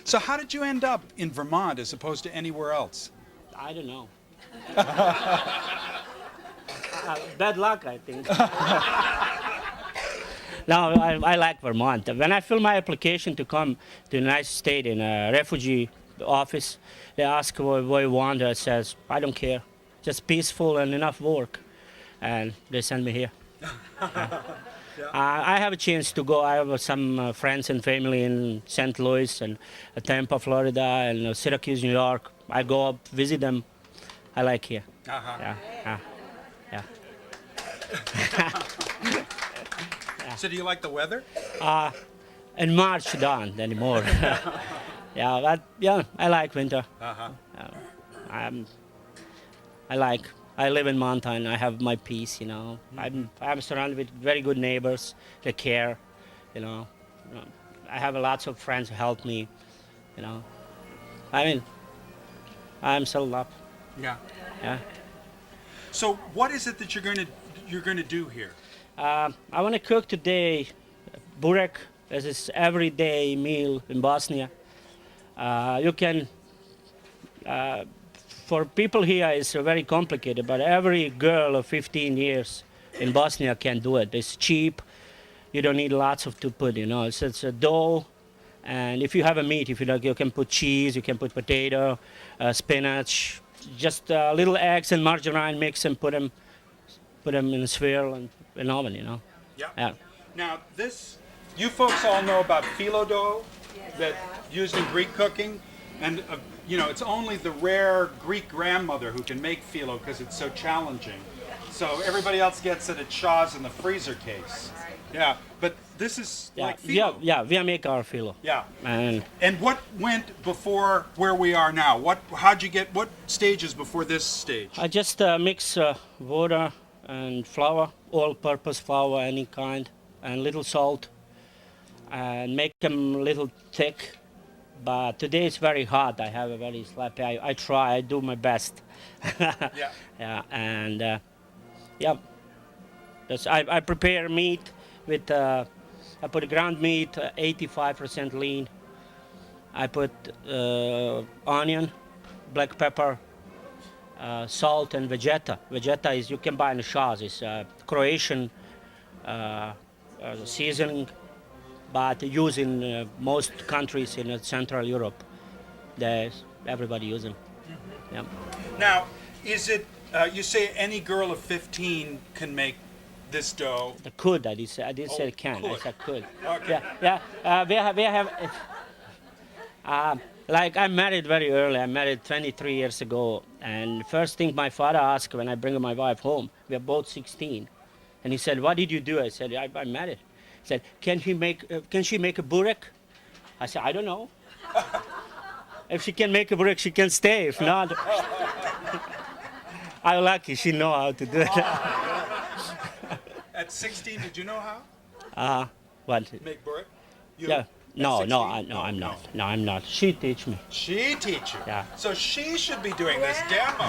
So how did you end up in Vermont as opposed to anywhere else? I don't know. Bad luck, I think. No, I like Vermont. When I fill my application to come to the United States in a refugee office, they ask what you want. I says, I don't care. Just peaceful and enough work. And they send me here. I have a chance to go. I have some friends and family in St. Louis and Tampa, Florida, and Syracuse, New York. I go up, visit them. I like here. Yeah. Yeah. So do you like the weather? In March, don't anymore. Yeah, but yeah, I like winter. I live in mountain. I have my peace, you know. I'm surrounded with very good neighbors. They care, you know. I have lots of friends who help me, you know. I mean, I'm settled up. Yeah. Yeah. So what is it that you're going to do here? I want to cook today burek. This is everyday meal in Bosnia. You can. For people here, it's very complicated, but every girl of 15 years in Bosnia can do it. It's cheap. You don't need lots of to put, you know. It's a dough, and if you have a meat, if you like, you can put cheese, you can put potato, spinach, just little eggs and margarine, mix and put them in a sphere and in oven, you know. Yeah. Now this, you folks all know about phyllo dough that used in Greek cooking, and you know, it's only the rare Greek grandmother who can make phyllo because it's so challenging. So everybody else gets it at Shaw's in the freezer case. Yeah, but this is like phyllo. Yeah, we make our phyllo. Yeah. And what went before where we are now? How'd you get, what stages before this stage? I just mix water and flour, all-purpose flour, any kind, and little salt, and make them a little thick. But today it's very hot. I have a very sloppy. I try. I do my best. Yeah. Yeah. And yeah. I prepare meat with. I put ground meat, 85% lean. I put onion, black pepper, salt, and vegeta. Vegeta is you can buy in the Shaw's. It's Croatian seasoning. But used in most countries in Central Europe, everybody uses them. Mm-hmm. Yeah. Now, is it, you say any girl of 15 can make this dough? I could, I did say can, could. I said could. Okay. Yeah, we have like I'm married very early, I married 23 years ago, and first thing my father asked when I bring my wife home, we are both 16, and he said, what did you do? I said, I'm married. Said, can she make a burek? I said, I don't know. If she can make a burek, she can stay. If not, I'm lucky she know how to do it. At 16, did you know how? What? Make burek? Yeah. No, I'm not. No, I'm not. She teach me. She teach you? Yeah. So she should be doing this demo.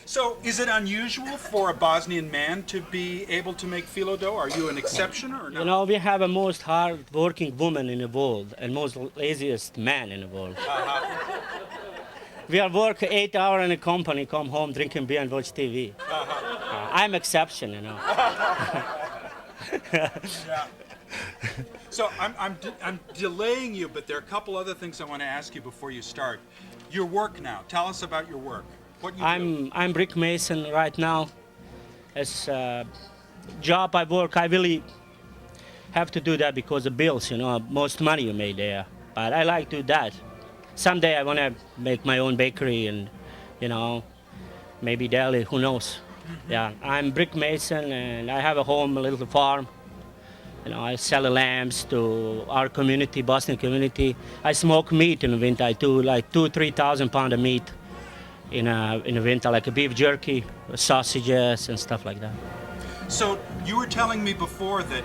So, is it unusual for a Bosnian man to be able to make phyllo dough? Are you an exception or not? You know, we have a most hard-working woman in the world and most laziest man in the world. We are work 8 hours in a company, come home, drinking beer and watch TV. I'm exception, you know. Yeah. So I'm delaying you, but there are a couple other things I want to ask you before you start. Your work now. Tell us about your work. I'm brick mason right now. As a job I work, I really have to do that because of bills, you know, most money you made there. But I like to do that. Someday I want to make my own bakery and, you know, maybe deli, who knows. Mm-hmm. Yeah, I'm brick mason and I have a home, a little farm. You know, I sell lambs to our community, Boston community. I smoke meat in the winter. I do like 2,000-3,000 pounds of meat in the winter, like a beef jerky, sausages, and stuff like that. So you were telling me before that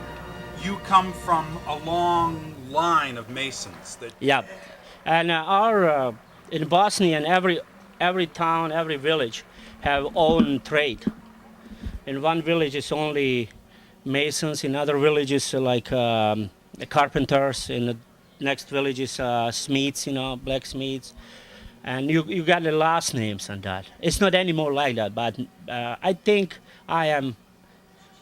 you come from a long line of masons. Yeah, and our in Bosnia, and every town, every village have own trade. In one village, it's only masons. In other villages, like carpenters. In next village is Smiths, you know, blacksmiths. And you got the last names on that. It's not anymore like that, but I think I am.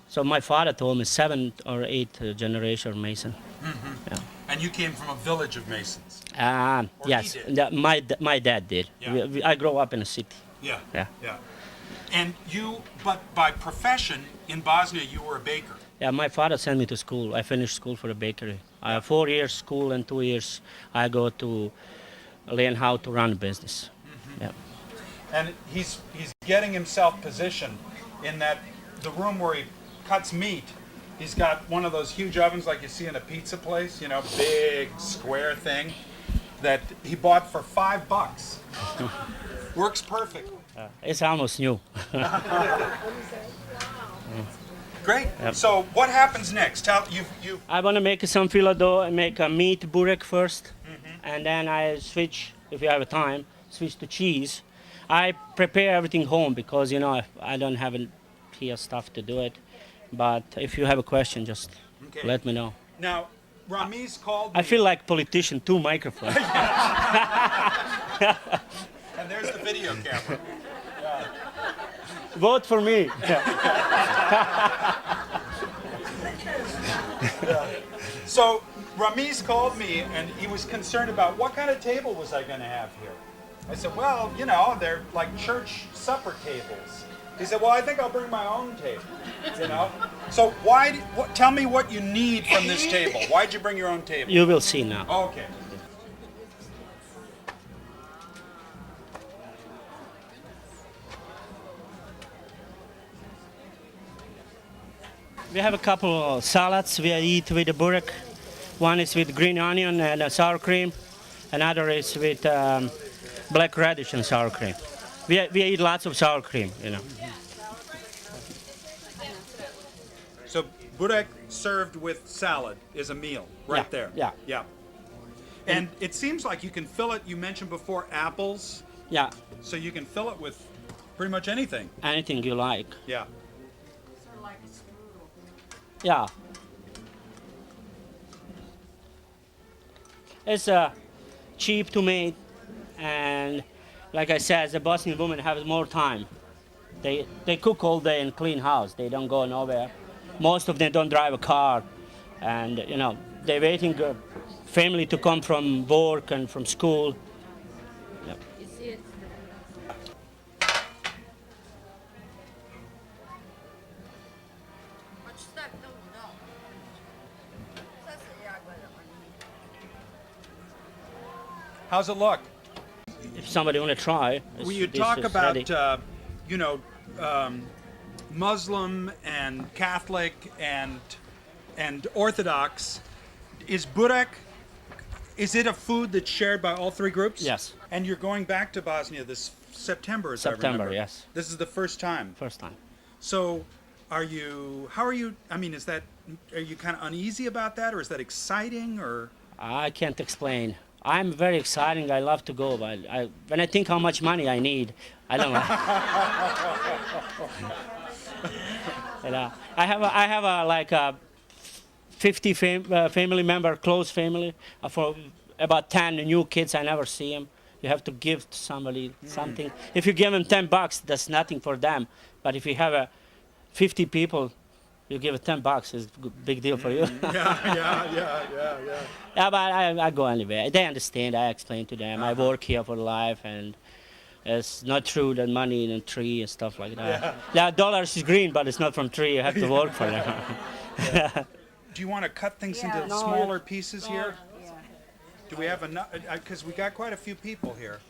So my father told me 7th or 8th generation Mason. Yeah. And you came from a village of Masons. Or Yes, he did. my dad did. Yeah. I grew up in a city. Yeah. Yeah. Yeah. And you, but by profession in Bosnia, you were a baker. Yeah, my father sent me to school. I finished school for a bakery. I have 4 years school and 2 years I go to learn how to run a business. Yeah. And he's getting himself positioned in that the room where he cuts meat. He's got one of those huge ovens like you see in a pizza place, you know, big square thing that he bought for $5. Works perfectly. It's almost new. Great. Yep. So what happens next? Tell you. I want to make some phyllo dough and make a meat burek first, and then I switch, if you have time, switch to cheese. I prepare everything home because, you know, I don't have here stuff to do it. But if you have a question, just Okay. let me know. Now, Ramiz called me. I feel like politician, 2 microphones. And there's the video camera. Vote for me. So Ramiz called me and he was concerned about what kind of table was I going to have here. I said, well, you know, they're like church supper tables. He said, well, I think I'll bring my own table, you know. So tell me what you need from this table. Why'd you bring your own table? You will see now. Okay. We have a couple of salads we eat with the burek. One is with green onion and sour cream. Another is with black radish and sour cream. We eat lots of sour cream, you know. So burek served with salad is a meal right Yeah, there. yeah. Yeah. And it seems like you can fill it, you mentioned before apples, Yeah, so you can fill it with pretty much anything. anything you like. Yeah. Yeah. It's cheap to make, and like I said, the Bosnian women have more time. They cook all day and clean house. They don't go nowhere. Most of them don't drive a car, and you know they're waiting family to come from work and from school. Yep. How's it look? If somebody want to try, Well, you this talk is about, ready. you know, Muslim and Catholic and Orthodox. Is burek, is it a food that's shared by all 3 groups? Yes. And you're going back to Bosnia this September, as I September, remember. yes. This is the first time. First time. So, how are you? I mean, are you kind of uneasy about that, or is that exciting, or? I can't explain. I'm very exciting. I love to go, but when I think how much money I need, I don't know. You know, I have like a 50 family member, close family. For about 10 new kids, I never see them. You have to give to somebody something. If you give them $10, that's nothing for them. But if you have 50 people, you give it $10, it's a big deal for you. Yeah. Yeah, but I go anyway. They understand. I explain to them. I work here for life, and it's not true that money in a tree and stuff like that. Yeah, dollars is green, but it's not from tree. You have to work for them. Do you want to cut things into No, smaller pieces here? Do we have enough? Because we got quite a few people here.